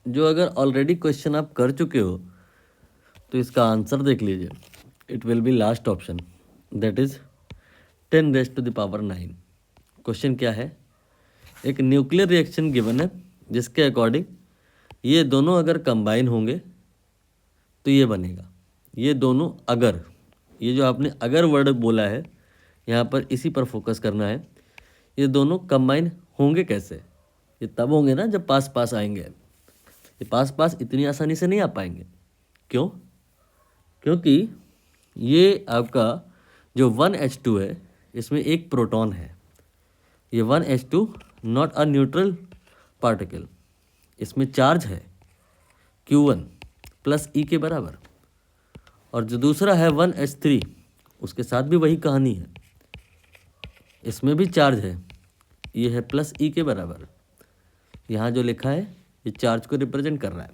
जो अगर already question आप कर चुके हो तो इसका आंसर देख लीजिए। It will be last option, that is 10⁻⁹। Question क्या है? एक न्यूक्लियर रिएक्शन गिवन है जिसके अकॉर्डिंग ये दोनों अगर कंबाइन होंगे तो ये बनेगा। ये दोनों अगर, ये जो आपने अगर वर्ड बोला है यहाँ पर इसी पर फोकस करना है। ये दोनों कंबाइन होंगे कैसे? ये तब होंगे ना जब पास पास आएंगे। ये पास पास इतनी आसानी से नहीं आ पाएंगे। क्यों? क्योंकि ये आपका जो 1H2 है इसमें एक प्रोटॉन है। ये 1H2 not a neutral particle, इसमें चार्ज है Q1 प्लस E के बराबर। और जो दूसरा है 1H3 उसके साथ भी वही कहानी है, इसमें भी चार्ज है, ये है प्लस E के बराबर। यहाँ जो लिखा है ये चार्ज को रिप्रेजेंट कर रहा है।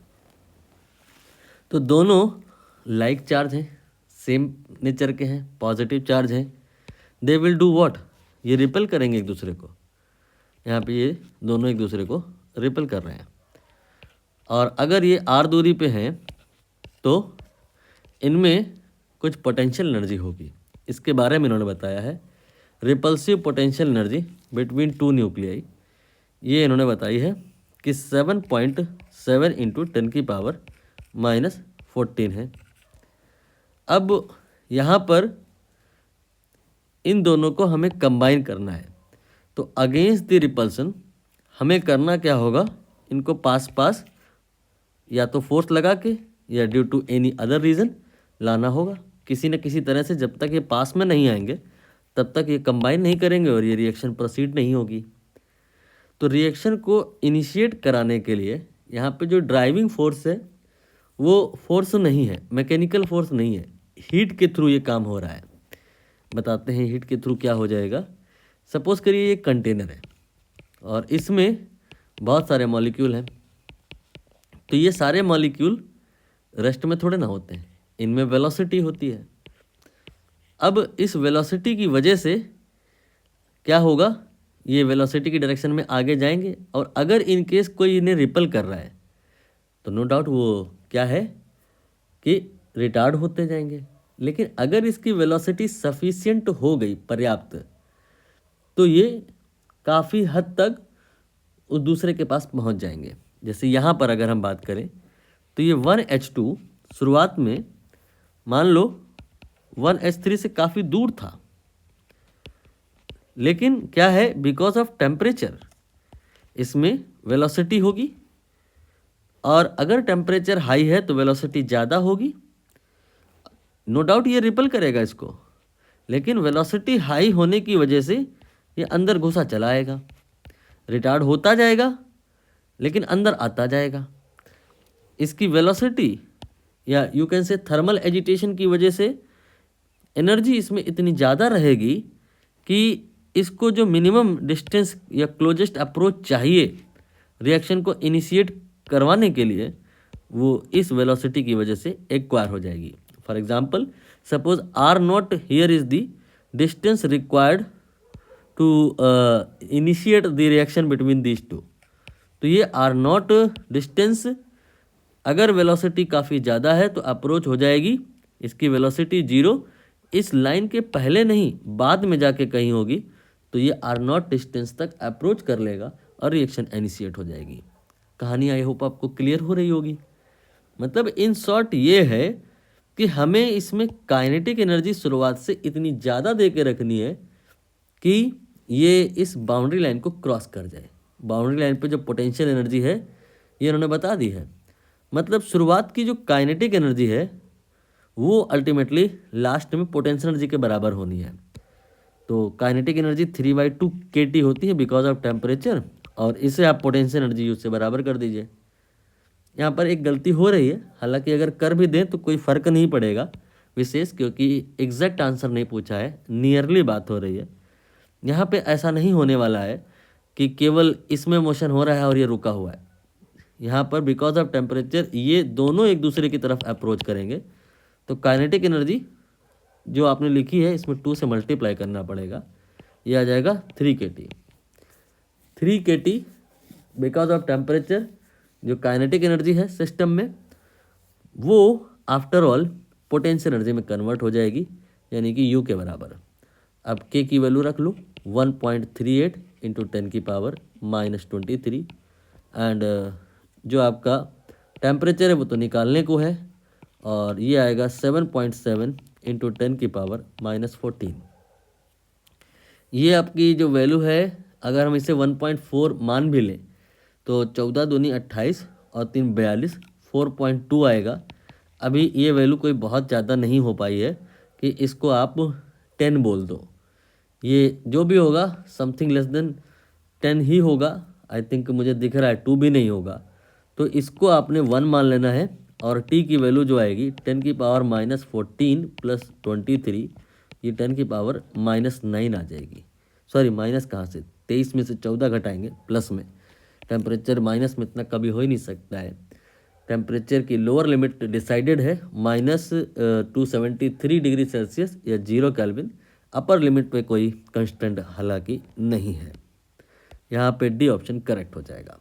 तो दोनों लाइक चार्ज हैं, सेम नेचर के हैं, पॉजिटिव चार्ज हैं। They will do what? ये रिपेल करेंगे एक दूसरे को। यहाँ पे ये दोनों एक दूसरे को रिपेल कर रहे हैं। और अगर ये r दूरी पे हैं तो इनमें कुछ पोटेंशियल एनर्जी होगी। इसके बारे में इन्होंने बताया है repulsive potential energy between two nuclei. ये इन्होंने बताई है कि 7.7 इंटू 10⁻⁻14 है। अब यहाँ पर इन दोनों को हमें कंबाइन करना है, तो अगेंस्ट द रिपल्सन हमें करना क्या होगा? इनको पास पास या तो फोर्स लगा के या due to any other reason लाना होगा किसी न किसी तरह से। जब तक ये पास में नहीं आएंगे तब तक ये कंबाइन नहीं करेंगे और ये रिएक्शन प्रोसीड नहीं होगी। तो रिएक्शन को इनिशिएट कराने के लिए यहाँ पे जो ड्राइविंग फोर्स है वो फोर्स नहीं है, मैकेनिकल फोर्स नहीं है, हीट के थ्रू ये काम हो रहा है। बताते हैं हीट के थ्रू क्या हो जाएगा। सपोज करिए ये कंटेनर है और इसमें बहुत सारे मॉलिक्यूल हैं। तो ये सारे मॉलिक्यूल रेस्ट में थोड़े ना होते हैं, इनमें वेलोसिटी होती है। अब इस वेलोसिटी की वजह से क्या होगा? ये वेलोसिटी की डायरेक्शन में आगे जाएंगे और अगर इन केस कोई इन्हें रिपल कर रहा है तो नो डाउट वो क्या है कि रिटार्ड होते जाएंगे। लेकिन अगर इसकी वेलोसिटी सफिशिएंट हो गई, पर्याप्त, तो ये काफ़ी हद तक उस दूसरे के पास पहुंच जाएंगे। जैसे यहाँ पर अगर हम बात करें तो ये 1H2 शुरुआत में मान लो 1H3 से काफ़ी दूर था, लेकिन क्या है, बिकॉज ऑफ टेम्परेचर इसमें वेलोसिटी होगी। और अगर टेम्परेचर हाई है तो वेलोसिटी ज़्यादा होगी। नो डाउट ये रिपल करेगा इसको, लेकिन वेलोसिटी हाई होने की वजह से ये अंदर घुसा चला आएगा, रिटार्ड होता जाएगा लेकिन अंदर आता जाएगा। इसकी वेलोसिटी या you can say thermal agitation की वजह से एनर्जी इसमें इतनी ज़्यादा रहेगी कि इसको जो मिनिमम डिस्टेंस या क्लोजेस्ट अप्रोच चाहिए रिएक्शन को इनिशिएट करवाने के लिए, वो इस वेलोसिटी की वजह से एक्वायर हो जाएगी। For example suppose r0 here is the distance required to initiate the reaction between these two. तो ये r0 डिस्टेंस अगर वेलोसिटी काफ़ी ज़्यादा है तो अप्रोच हो जाएगी, इसकी वेलोसिटी 0 इस लाइन के पहले नहीं बाद में जाके कहीं होगी, तो ये r0 डिस्टेंस तक अप्रोच कर लेगा और रिएक्शन इनिशिएट हो जाएगी। कहानी आई होप आपको क्लियर हो रही होगी। मतलब इन शॉर्ट ये है कि हमें इसमें काइनेटिक एनर्जी शुरुआत से इतनी ज़्यादा दे के रखनी है कि ये इस बाउंड्री लाइन को क्रॉस कर जाए। बाउंड्री लाइन पे जो पोटेंशियल एनर्जी है ये उन्होंने बता दी है। मतलब शुरुआत की जो काइनेटिक एनर्जी है वो अल्टीमेटली लास्ट में पोटेंशियल एनर्जी के बराबर होनी है। तो काइनेटिक एनर्जी 3/2 kT होती है बिकॉज ऑफ टेम्परेचर, और इसे आप पोटेंशियल एनर्जी उससे बराबर कर दीजिए। यहाँ पर एक गलती हो रही है, हालांकि अगर कर भी दें तो कोई फ़र्क नहीं पड़ेगा विशेष, क्योंकि एग्जैक्ट आंसर नहीं पूछा है, नियरली बात हो रही है। यहाँ पे ऐसा नहीं होने वाला है कि केवल इसमें मोशन हो रहा है और ये रुका हुआ है। यहाँ पर बिकॉज ऑफ टेम्परेचर ये दोनों एक दूसरे की तरफ अप्रोच करेंगे, तो काइनेटिक एनर्जी जो आपने लिखी है इसमें 2 से मल्टीप्लाई करना पड़ेगा, ये आ जाएगा 3 kT। 3 kT because of temperature जो काइनेटिक एनर्जी है सिस्टम में वो आफ्टर ऑल पोटेंशियल एनर्जी में कन्वर्ट हो जाएगी, यानी कि U के बराबर। अब K की वैल्यू रख लो 1.38 इंटू 10⁻⁻23 एंड जो आपका टेम्परेचर है वो तो निकालने को है, और ये आएगा 7.7 इंटू 10⁻⁻14। ये आपकी जो वैल्यू है अगर हम इसे 1.4 मान भी लें तो 14 दूनी 28 और 3 42, 4.2 आएगा। अभी ये वैल्यू कोई बहुत ज़्यादा नहीं हो पाई है कि इसको आप 10 बोल दो। ये जो भी होगा समथिंग लेस देन 10 ही होगा। आई थिंक मुझे दिख रहा है 2 भी नहीं होगा, तो इसको आपने 1 मान लेना है। और T की वैल्यू जो आएगी 10⁻⁻14 प्लस 23, ये 10⁻⁻9 आ जाएगी। सॉरी माइनस कहाँ से, 23 में से 14 घटाएंगे प्लस में। टेम्परेचर माइनस में इतना कभी हो ही नहीं सकता है। टेम्परेचर की लोअर लिमिट डिसाइडेड है -273 डिग्री सेल्सियस या 0 केल्विन। अपर लिमिट पे कोई कंस्टेंट हालांकि नहीं है। यहाँ पे डी ऑप्शन करेक्ट हो जाएगा।